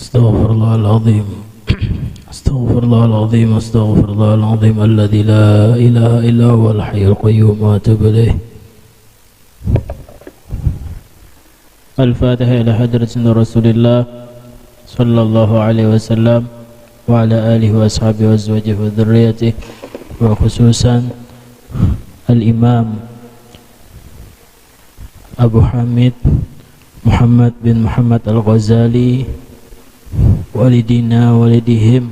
أستغفر الله العظيم أستغفر الله العظيم أستغفر الله العظيم الذي لا إله إلا هو الحي القيوم وأتوب إليه. الفاتحة إلى حضرة رسول الله صلى الله عليه وسلم وعلى آله وأصحابه وأزواجه وذريته وخصوصا الإمام أبو حامد محمد بن محمد الغزالي والدينا والديهم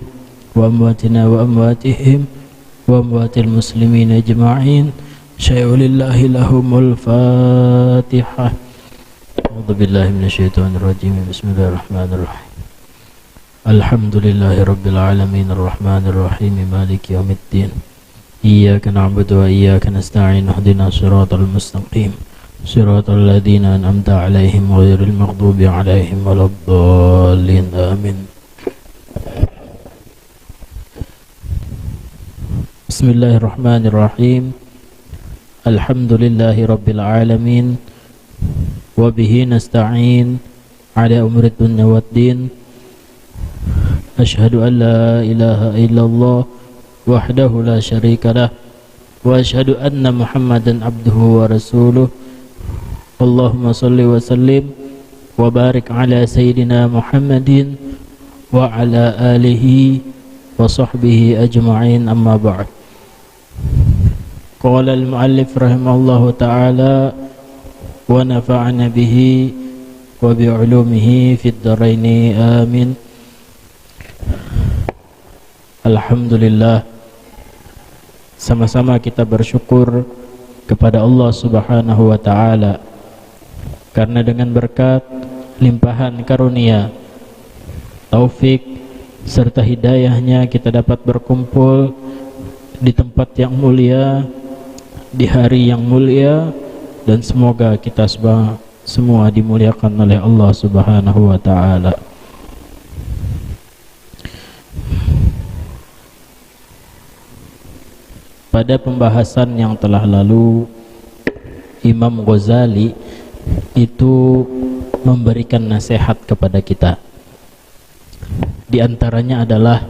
وأمواتنا وأمواتهم وأموات المسلمين أجمعين. شيء لله لهم الفاتحة. أعوذ بالله من الشيطان الرجيم. بسم الله الرحمن الرحيم. الحمد لله رب العالمين الرحمن الرحيم مالك يوم الدين. إياك نعبد وإياك نستعين اهدنا الصراط المستقيم صراط الذين أنعمت عليهم غير المغضوب عليهم ولا الضالين آمين. بسم الله الرحمن الرحيم. الحمد لله رب العالمين وبه نستعين على أمور الدنيا والدين. أشهد أن لا إله إلا الله وحده لا شريك له وأشهد أن محمدا عبده ورسوله. اللهم صل وسلم وبارك على سيدنا محمد وعلى آله وصحبه أجمعين. أما بعد. قال المؤلف رحمه الله تعالى ونفعنا به وبعلومه في الدارين آمين. Alhamdulillah, sama-sama kita bersyukur kepada Allah Subhanahu wa taala karena dengan berkat limpahan karunia, taufik serta hidayahnya kita dapat berkumpul di tempat yang mulia, di hari yang mulia, dan semoga kita semua dimuliakan oleh Allah Subhanahu wa taala. Pada pembahasan yang telah lalu, Imam Ghazali itu memberikan nasihat kepada kita. Di antaranya adalah,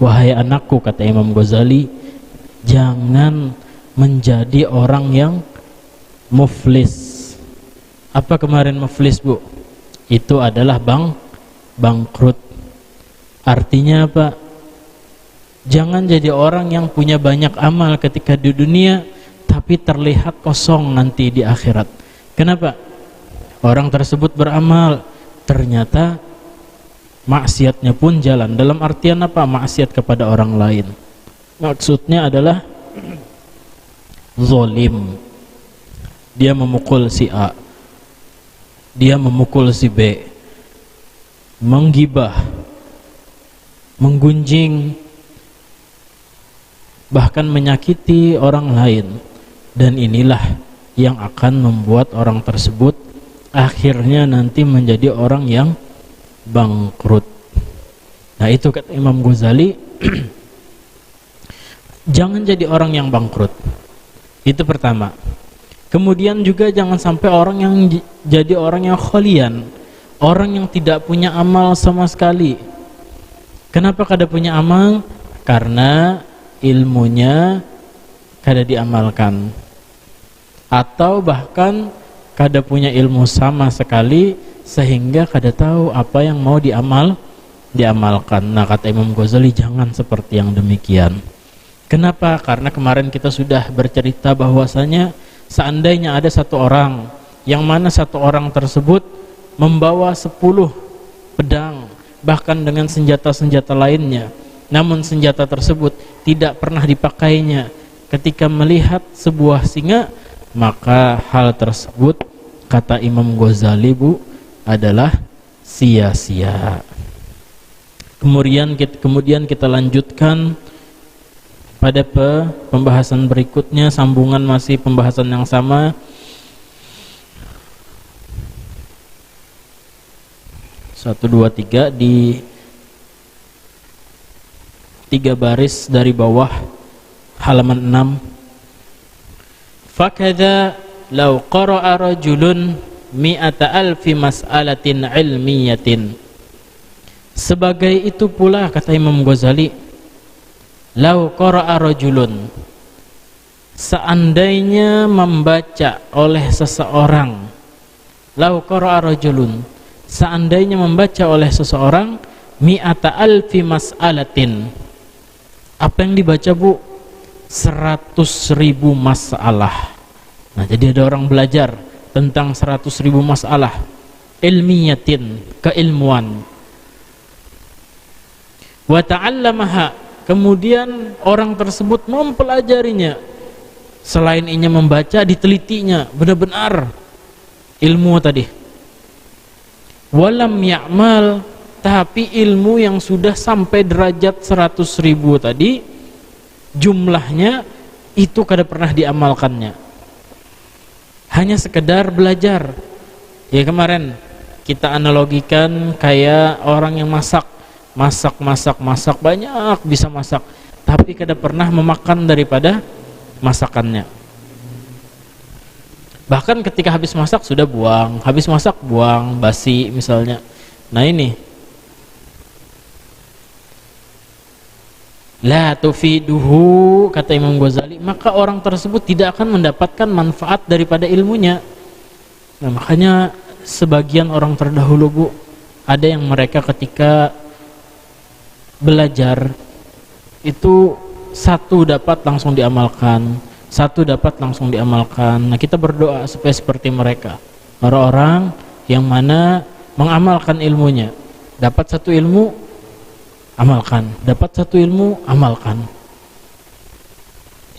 wahai anakku, kata Imam Ghazali, jangan menjadi orang yang muflis. Apa kemarin muflis, Bu? Itu adalah bangkrut. Artinya apa? Jangan jadi orang yang punya banyak amal ketika di dunia tapi terlihat kosong nanti di akhirat. Kenapa? Orang tersebut beramal, ternyata maksiatnya pun jalan. Dalam artian apa? Maksiat kepada orang lain. Maksudnya adalah zalim. Dia memukul si A, dia memukul si B, menggibah, menggunjing, bahkan menyakiti orang lain. Dan inilah yang akan membuat orang tersebut akhirnya nanti menjadi orang yang bangkrut. Nah, itu kata Imam Ghazali, jangan jadi orang yang bangkrut. Itu pertama. Kemudian juga jangan sampai orang yang jadi orang yang kholian, orang yang tidak punya amal sama sekali. Kenapa kada punya amal? Karena ilmunya kada diamalkan, atau bahkan kada punya ilmu sama sekali sehingga kada tahu apa yang mau diamalkan. Nah, kata Imam Ghazali, jangan seperti yang demikian. Kenapa? Karena kemarin kita sudah bercerita bahwasanya seandainya ada satu orang, yang mana satu orang tersebut membawa 10 pedang bahkan dengan senjata-senjata lainnya, namun senjata tersebut tidak pernah dipakainya. Ketika melihat sebuah singa, maka hal tersebut, kata Imam Ghazali, Bu, adalah sia-sia. Kemudian kita lanjutkan pada pembahasan berikutnya, sambungan masih pembahasan yang sama. Satu, dua, tiga, di 3 baris dari bawah halaman 6. Fakadha law qara'a rajulun mi'ata alfi mas'alatin ilmiyatin Sebagai itu pula kata Imam Ghazali, lau qara'a rajulun, seandainya membaca oleh seseorang, lau qara'a rajulun, seandainya membaca oleh seseorang mi'ata alfi mas'alatin. Apa yang dibaca, Bu? 100.000 masalah. Nah, jadi ada orang belajar tentang 100.000 masalah ilmiyatin, keilmuan. Wa ta'allamaha, kemudian orang tersebut mempelajarinya. Selain ini membaca, ditelitinya benar-benar ilmu tadi. Walam ya'mal, tapi ilmu yang sudah sampai derajat 100.000 tadi, jumlahnya itu kada pernah diamalkannya. Hanya sekedar belajar. Ya, kemarin kita analogikan kayak orang yang masak banyak, bisa masak, tapi kada pernah memakan daripada masakannya. Bahkan ketika habis masak sudah buang, habis masak buang, basi misalnya. Nah ini la tufiduhu, kata Imam Ghazali, maka orang tersebut tidak akan mendapatkan manfaat daripada ilmunya. Nah, makanya sebagian orang terdahulu, Bu, ada yang mereka ketika belajar itu satu dapat langsung diamalkan, satu dapat langsung diamalkan. Nah, kita berdoa supaya seperti mereka, orang-orang yang mana mengamalkan ilmunya. Dapat satu ilmu, amalkan. Dapat satu ilmu, amalkan.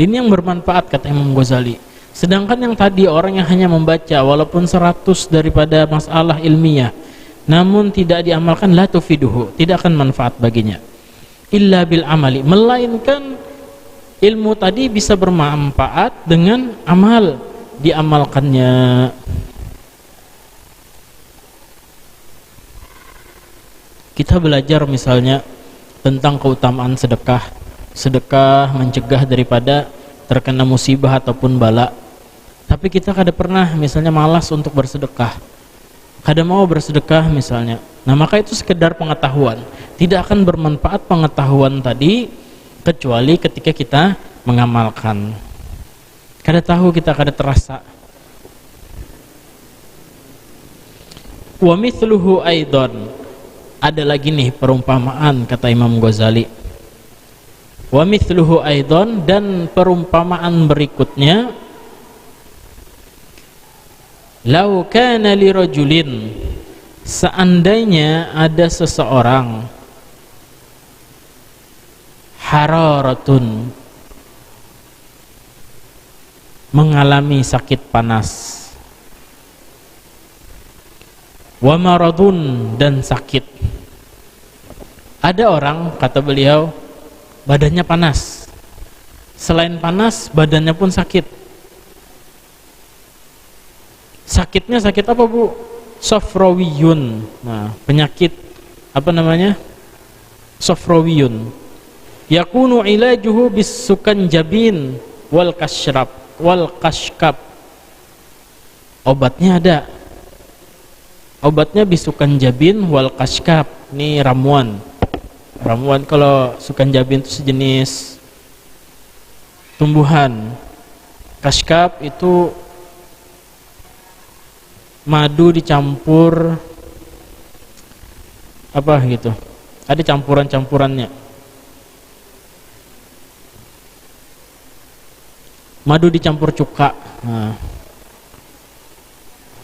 Ini yang bermanfaat, kata Imam Ghazali. Sedangkan yang tadi orang yang hanya membaca walaupun 100 daripada masalah ilmiah namun tidak diamalkan, la tufiduhu, tidak akan manfaat baginya. Illa bil amali, melainkan ilmu tadi bisa bermanfaat dengan amal, diamalkannya. Kita belajar misalnya tentang keutamaan sedekah. Sedekah mencegah daripada terkena musibah ataupun bala. Tapi kita kada pernah misalnya malas untuk bersedekah, kada mau bersedekah misalnya. Nah, maka itu sekedar pengetahuan, tidak akan bermanfaat pengetahuan tadi kecuali ketika kita mengamalkan. Kada tahu, kita kada terasa. Wa mithluhu aidan, ada lagi nih perumpamaan, kata Imam Ghazali. Wa mithluhu aidan, dan perumpamaan berikutnya, lau kana li rajulin, seandainya ada seseorang, hararatun, mengalami sakit panas, wa maradun, dan sakit. Ada orang, kata beliau, badannya panas, selain panas badannya pun sakit. Sakitnya sakit apa, Bu? Sofrawiyun. Nah, penyakit apa namanya? Sofrawiyun. Yakunu ilajuhu bisukanjabin wal kashkab. Obatnya ada. Obatnya bisukanjabin wal kashkab. Ini ramuan. Ramuan, kalau sukanjabin itu sejenis tumbuhan. Kashkab itu madu dicampur apa gitu, ada campurannya. Madu dicampur cuka. Nah,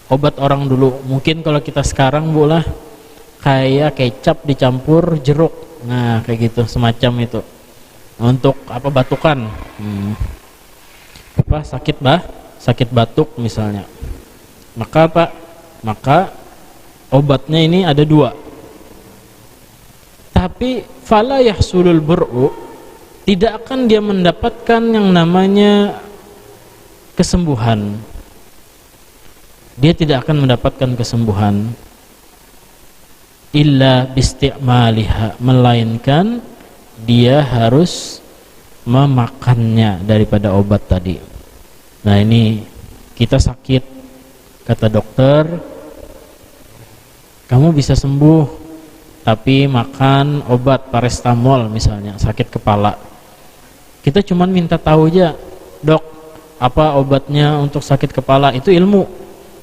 obat orang dulu. Mungkin kalau kita sekarang, Bu, lah kayak kecap dicampur jeruk. Nah, kayak gitu, semacam itu. Untuk apa, batukan, apa sakit batuk misalnya. Maka apa? Maka obatnya ini ada dua. Tapi fala yahsulul bur'u, tidak akan dia mendapatkan yang namanya kesembuhan. Dia tidak akan mendapatkan kesembuhan illa bisti'maliha, melainkan dia harus memakannya daripada obat tadi. Nah, ini kita sakit, kata dokter, kamu bisa sembuh tapi makan obat paracetamol misalnya, sakit kepala. Kita cuman minta tahu aja, dok, apa obatnya untuk sakit kepala, itu ilmu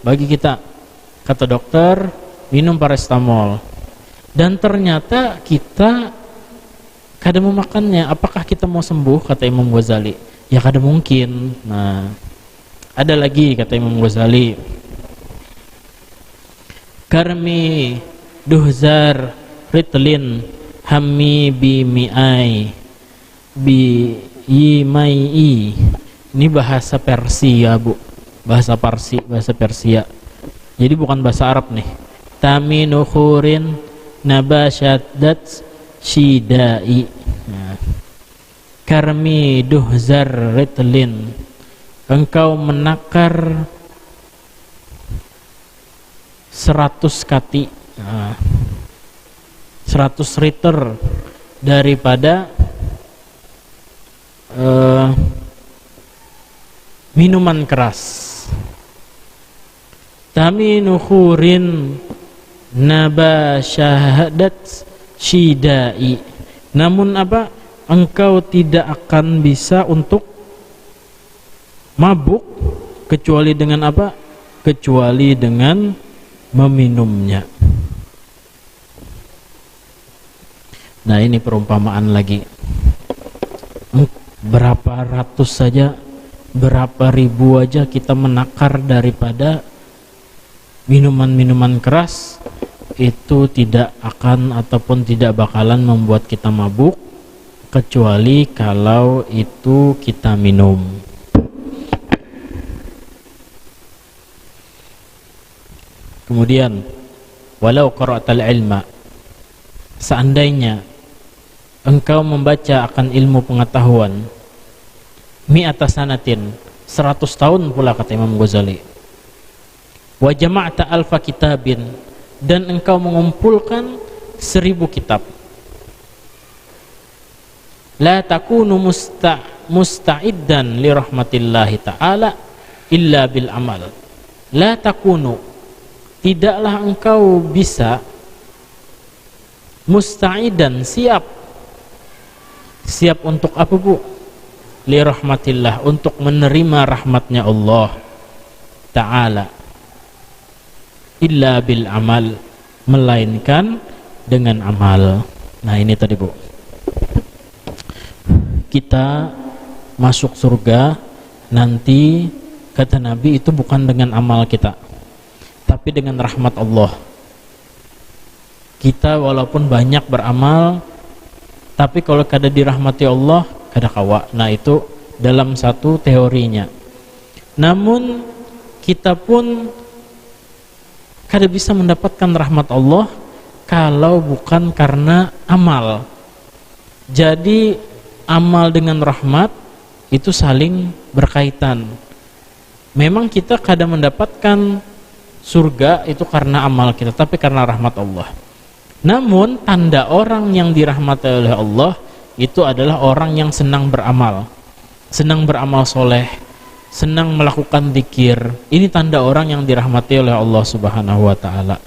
bagi kita. Kata dokter, minum paracetamol. Dan ternyata kita kada mau makannya, apakah kita mau sembuh? Kata Imam Ghazali, ya kada mungkin. Nah, ada lagi kata Imam Ghazali, karmi duhzar ritlin hammi bimi'ai biyimai'i. Ini bahasa Persia, Bu, bahasa Parsi, bahasa Persia, jadi bukan bahasa Arab nih. Taminu khurin nabashadat shidai. Nah, karmi duhzar ritlin, engkau menakar 100 kati, 100 liter daripada minuman keras. Taminu khurin nabashadat shidai. Namun apa? Engkau tidak akan bisa untuk mabuk kecuali dengan apa? Kecuali dengan meminumnya. Nah, ini perumpamaan lagi. Berapa ratus saja, berapa ribu aja kita menakar daripada minuman-minuman keras, itu tidak akan ataupun tidak bakalan membuat kita mabuk kecuali kalau itu kita minum. Kemudian, walau qara'tal ilma, seandainya engkau membaca akan ilmu pengetahuan, mi'ata sanatin, 100 tahun pula kata Imam Ghazali, wa jama'ta alfa kitabin, dan engkau mengumpulkan 1000 kitab, la takunu musta'iddan li rahmatillahi ta'ala illa bil amal. La takunu, tidaklah engkau bisa musta'idan, siap untuk apa, Bu? Li rahmatillah, untuk menerima rahmatnya Allah Ta'ala, illa bil amal, melainkan dengan amal. Nah, ini tadi, Bu, kita masuk surga nanti kata Nabi itu bukan dengan amal kita, tapi dengan rahmat Allah. Kita walaupun banyak beramal, tapi kalau kada dirahmati Allah, kada kawa. Nah, itu dalam satu teorinya. Namun kita pun kada bisa mendapatkan rahmat Allah kalau bukan karena amal. Jadi amal dengan rahmat itu saling berkaitan. Memang kita kada mendapatkan surga itu karena amal kita, tapi karena rahmat Allah. Namun tanda orang yang dirahmati oleh Allah itu adalah orang yang senang beramal soleh, senang melakukan zikir. Ini tanda orang yang dirahmati oleh Allah Subhanahu wa ta'ala.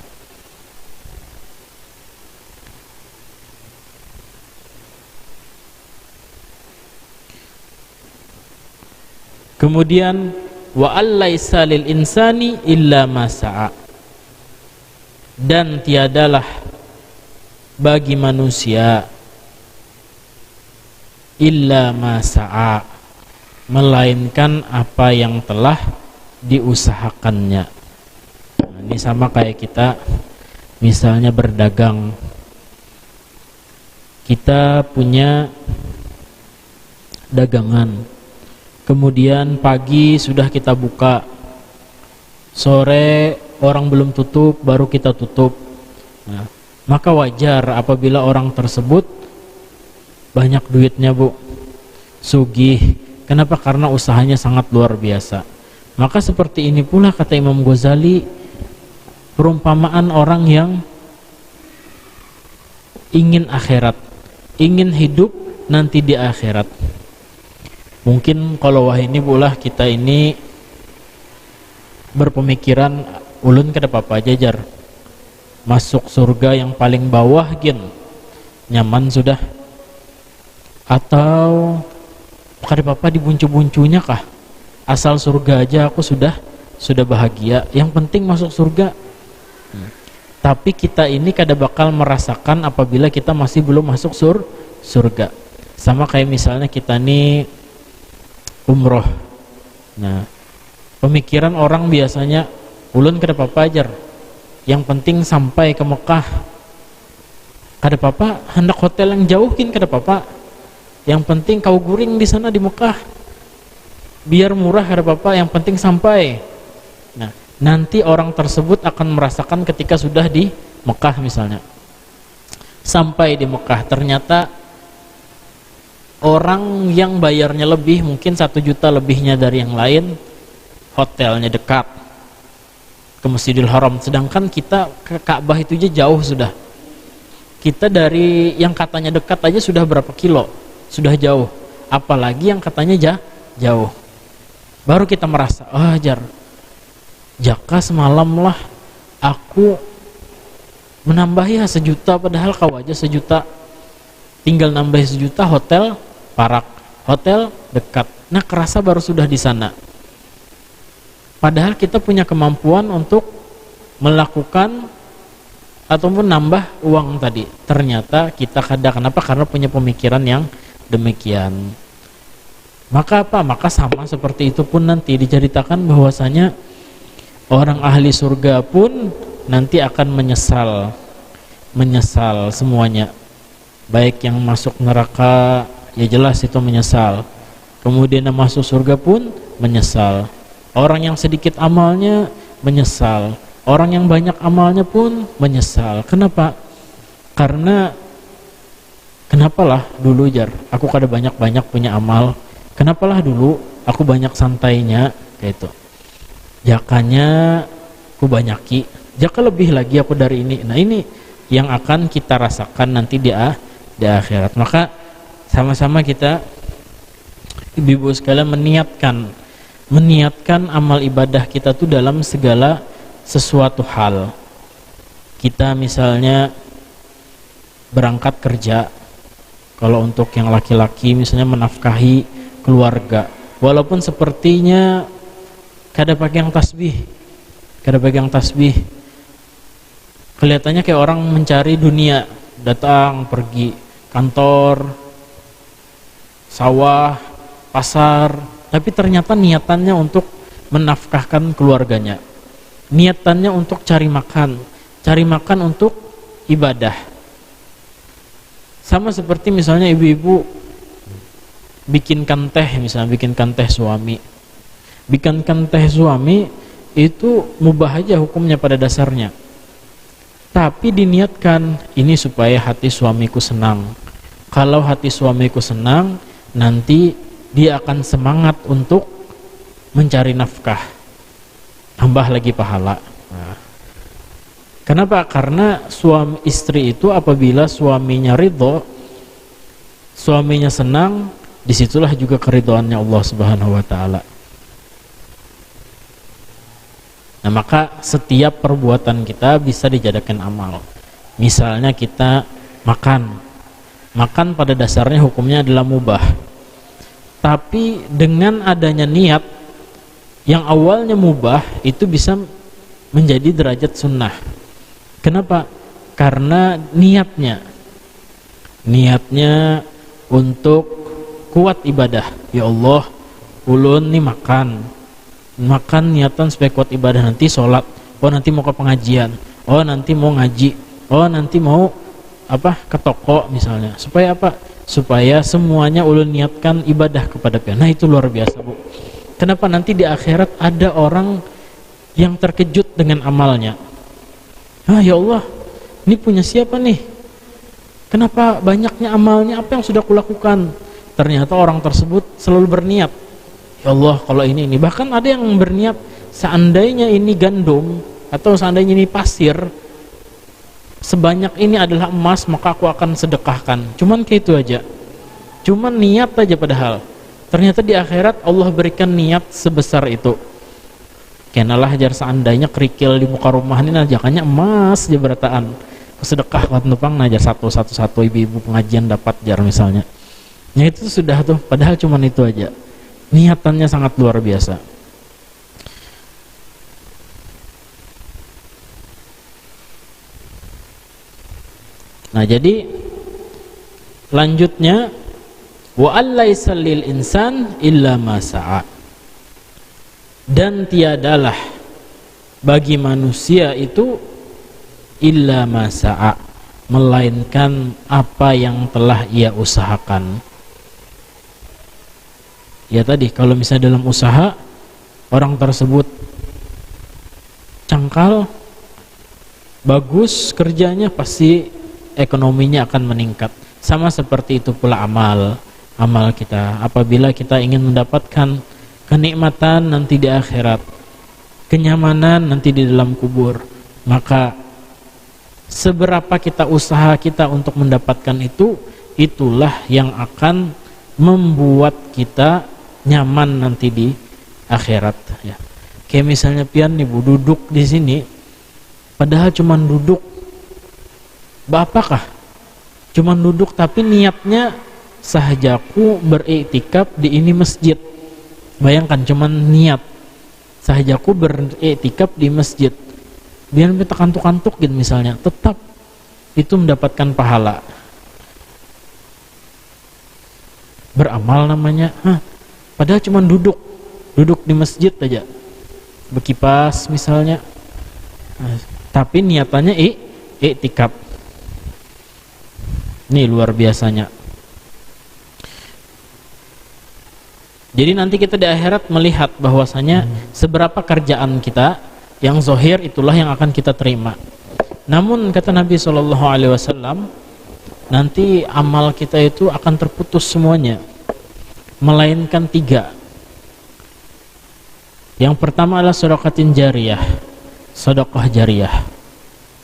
Kemudian wa allaisa lil insani illa ma sa'a, dan tiadalah bagi manusia illa ma sa'a, melainkan apa yang telah diusahakannya. Nah, ini sama kayak kita misalnya berdagang. Kita punya dagangan, kemudian pagi sudah kita buka, sore orang belum tutup, baru kita tutup. Nah, maka wajar apabila orang tersebut banyak duitnya, Bu, sugih. Kenapa? Karena usahanya sangat luar biasa. Maka seperti ini pula kata Imam Ghazali, perumpamaan orang yang ingin akhirat, ingin hidup nanti di akhirat. Mungkin kalau wah ini pula kita ini berpemikiran ulun kada apa-apa jajar, masuk surga yang paling bawah gin nyaman sudah, atau kada papa dibuncu-buncunya kah, asal surga aja aku sudah bahagia, yang penting masuk surga. Tapi kita ini kada bakal merasakan apabila kita masih belum masuk surga. Sama kayak misalnya kita nih umroh. Nah, pemikiran orang biasanya ulun kada papa ajar, yang penting sampai ke Mekah. Kada papa hendak hotel yang jauhin, kada papa, yang penting kau guring di sana di Mekah, biar murah, kada papa, yang penting sampai. Nah, nanti orang tersebut akan merasakan ketika sudah di Mekah misalnya, sampai di Mekah ternyata orang yang bayarnya lebih, mungkin 1 juta lebihnya dari yang lain, hotelnya dekat ke Masjidil Haram, sedangkan kita ke Ka'bah itu aja jauh sudah. Kita dari yang katanya dekat aja sudah berapa kilo, sudah jauh, apalagi yang katanya jauh. Baru kita merasa, jaka semalam lah aku menambahi 1 juta, padahal kau aja 1 juta, tinggal nambah 1 juta, hotel parak, hotel dekat. Nah, kerasa baru sudah di sana. Padahal kita punya kemampuan untuk melakukan ataupun nambah uang tadi. Ternyata kita kenapa? Karena punya pemikiran yang demikian. Maka apa? Maka sama seperti itu pun nanti diceritakan bahwasanya orang ahli surga pun nanti akan menyesal semuanya. Baik yang masuk neraka, ya jelas itu menyesal. Kemudian yang masuk surga pun menyesal. Orang yang sedikit amalnya menyesal. Orang yang banyak amalnya pun menyesal. Kenapa? Karena kenapalah dulu aku kada banyak-banyak punya amal. Kenapalah dulu aku banyak santainya kayak itu. Jakanya aku banyaki, jaka lebih lagi aku dari ini. Nah, ini yang akan kita rasakan nanti di akhirat. Maka sama-sama kita, ibu-ibu sekalian, meniatkan amal ibadah kita tuh dalam segala sesuatu hal. Kita misalnya berangkat kerja, kalau untuk yang laki-laki misalnya menafkahi keluarga, walaupun sepertinya kada pegang tasbih, kelihatannya kayak orang mencari dunia, datang pergi kantor, sawah, pasar, tapi ternyata niatannya untuk menafkahkan keluarganya, niatannya untuk cari makan untuk ibadah. Sama seperti misalnya ibu-ibu bikinkan teh suami. Bikinkan teh suami itu mubah aja hukumnya pada dasarnya. Tapi diniatkan ini supaya hati suamiku senang. Kalau hati suamiku senang, nanti dia akan semangat untuk mencari nafkah. Tambah lagi pahala. Nah, kenapa? Karena suami istri itu apabila suaminya ridho, suaminya senang, disitulah juga keridhoannya Allah Subhanahu wa ta'ala. Nah, maka setiap perbuatan kita bisa dijadikan amal. Misalnya kita makan pada dasarnya hukumnya adalah mubah, tapi dengan adanya niat yang awalnya mubah itu bisa menjadi derajat sunnah. Kenapa? Karena niatnya untuk kuat ibadah. Ya Allah, ulun nih makan niatan supaya kuat ibadah, nanti sholat, nanti mau ke pengajian, nanti mau ngaji, nanti mau ke toko misalnya. Supaya apa? Supaya semuanya ulun niatkan ibadah kepada Dia. Nah, itu luar biasa, Bu. Kenapa? Nanti di akhirat ada orang yang terkejut dengan amalnya. Ya Allah, ini punya siapa nih? Kenapa banyaknya amalnya? Apa yang sudah kulakukan? Ternyata orang tersebut selalu berniat, ya Allah, kalau ini. Bahkan ada yang berniat, seandainya ini gandum atau seandainya ini pasir, sebanyak ini adalah emas, maka aku akan sedekahkan. Cuman kayak itu aja, cuman niat aja. Padahal ternyata di akhirat Allah berikan niat sebesar itu. Kenalah jar seandainya kerikil di muka rumah ini najakannya emas aja berataan. Sedekah kuat nupang najar satu ibu-ibu pengajian dapat jar misalnya. Ya itu sudah tuh, padahal cuman itu aja. Niatannya sangat luar biasa. Nah, jadi lanjutnya wa allaisa lil insan illa ma sa'a. Dan tiadalah bagi manusia itu illa ma sa'a, melainkan apa yang telah ia usahakan. Ya tadi, kalau misalnya dalam usaha orang tersebut cangkal, bagus kerjanya, pasti ekonominya akan meningkat. Sama seperti itu pula amal kita. Apabila kita ingin mendapatkan kenikmatan nanti di akhirat, kenyamanan nanti di dalam kubur, maka seberapa kita usaha kita untuk mendapatkan itu, itulah yang akan membuat kita nyaman nanti di akhirat ya. Kayak misalnya pian nih Bu, duduk di sini padahal cuman duduk, apakah cuman duduk tapi niatnya sahajaku beriktikaf di ini masjid. Bayangkan cuman niat sahajaku beriktikaf di masjid, biar kita kantuk-kantuk gitu misalnya, tetap itu mendapatkan pahala. Beramal namanya. Padahal cuma duduk di masjid aja, berkipas misalnya, tapi niatannya iktikaf. Ini luar biasanya. Jadi nanti kita di akhirat melihat bahwasanya seberapa kerjaan kita yang zahir itulah yang akan kita terima. Namun kata Nabi SAW, nanti amal kita itu akan terputus semuanya, melainkan 3. Yang pertama adalah sedekatin jariyah, sedekah jariyah.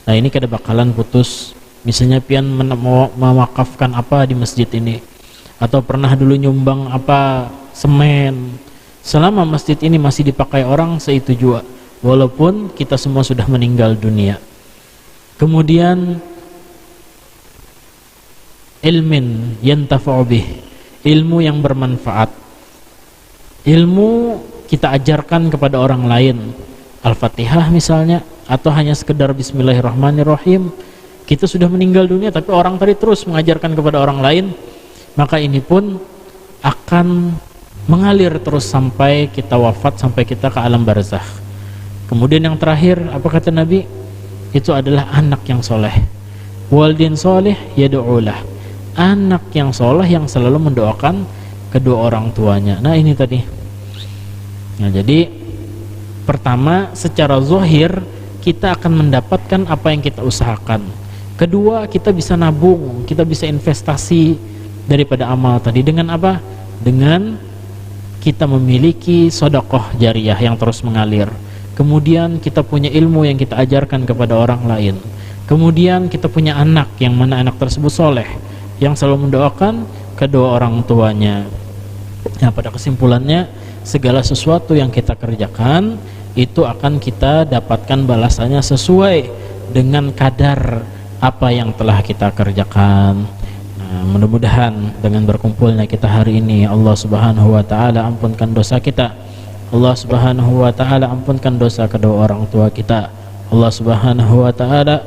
Nah ini kada bakalan putus. Misalnya pian mewakafkan apa di masjid ini, atau pernah dulu nyumbang apa semen, selama masjid ini masih dipakai orang, seitu juga walaupun kita semua sudah meninggal dunia. Kemudian ilmin yantafa'u bih, ilmu yang bermanfaat, ilmu kita ajarkan kepada orang lain, Al-Fatihah misalnya, atau hanya sekedar Bismillahirrahmanirrahim. Kita sudah meninggal dunia tapi orang tadi terus mengajarkan kepada orang lain, maka ini pun akan mengalir terus sampai kita wafat, sampai kita ke alam barzakh. Kemudian yang terakhir, apa kata Nabi? Itu adalah anak yang soleh. Walidin soleh yad'ulah, anak yang soleh yang selalu mendoakan kedua orang tuanya. Nah ini tadi. Nah jadi pertama, secara zahir kita akan mendapatkan apa yang kita usahakan. Kedua, kita bisa nabung, kita bisa investasi daripada amal tadi. Dengan apa? Dengan kita memiliki sedekah jariyah yang terus mengalir. Kemudian kita punya ilmu yang kita ajarkan kepada orang lain. Kemudian kita punya anak, yang mana anak tersebut soleh, yang selalu mendoakan kedua orang tuanya. Nah, pada kesimpulannya, segala sesuatu yang kita kerjakan itu akan kita dapatkan balasannya sesuai dengan kadar apa yang telah kita kerjakan. Nah, mudah-mudahan dengan berkumpulnya kita hari ini, Allah Subhanahu wa taala ampunkan dosa kita. Allah Subhanahu wa taala ampunkan dosa kedua orang tua kita. Allah Subhanahu wa taala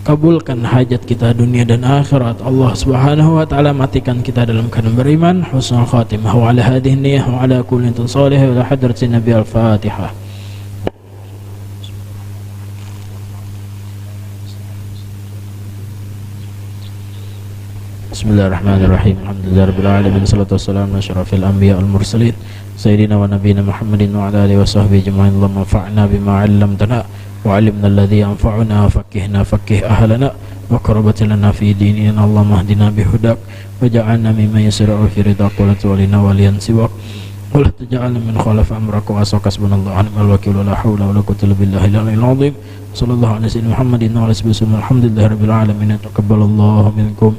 kabulkan hajat kita dunia dan akhirat. Allah Subhanahu wa taala matikan kita dalam keadaan beriman, husnul khatimah. Wa ala hadhihi niyyah wa ala kulli salih wa ala hadratin nabi al-fatihah. Bismillahirrahmanirrahim. Alhamdulillahirabbil alamin, salatu wassalamu ala asyrafil anbiya wal mursalin sayyidina wa nabiyina Muhammadin wa ala alihi wa sahbihi ajma'in. Allahumma anfa'na bima 'allamtana wa 'allimna alladhi yanfa'una wa faqqihna faqqih ahlana wa qarribna lana fi dinina. Allahumma hdina bihudak waj'alna mimman yasra'u fi ridaq wa la tu'lina waliyan siwak wa la taj'alna min khalaf amraka wa hasbunallahu wa ni'mal wakeel. La haula wa la quwwata illa billahi al-'aliyyil 'azim. Sallallahu alaihi wa sallam Muhammadin wa ala alihi wa sahbihi. Alhamdulillahirabbil alamin. Taqabbalallahu minkum.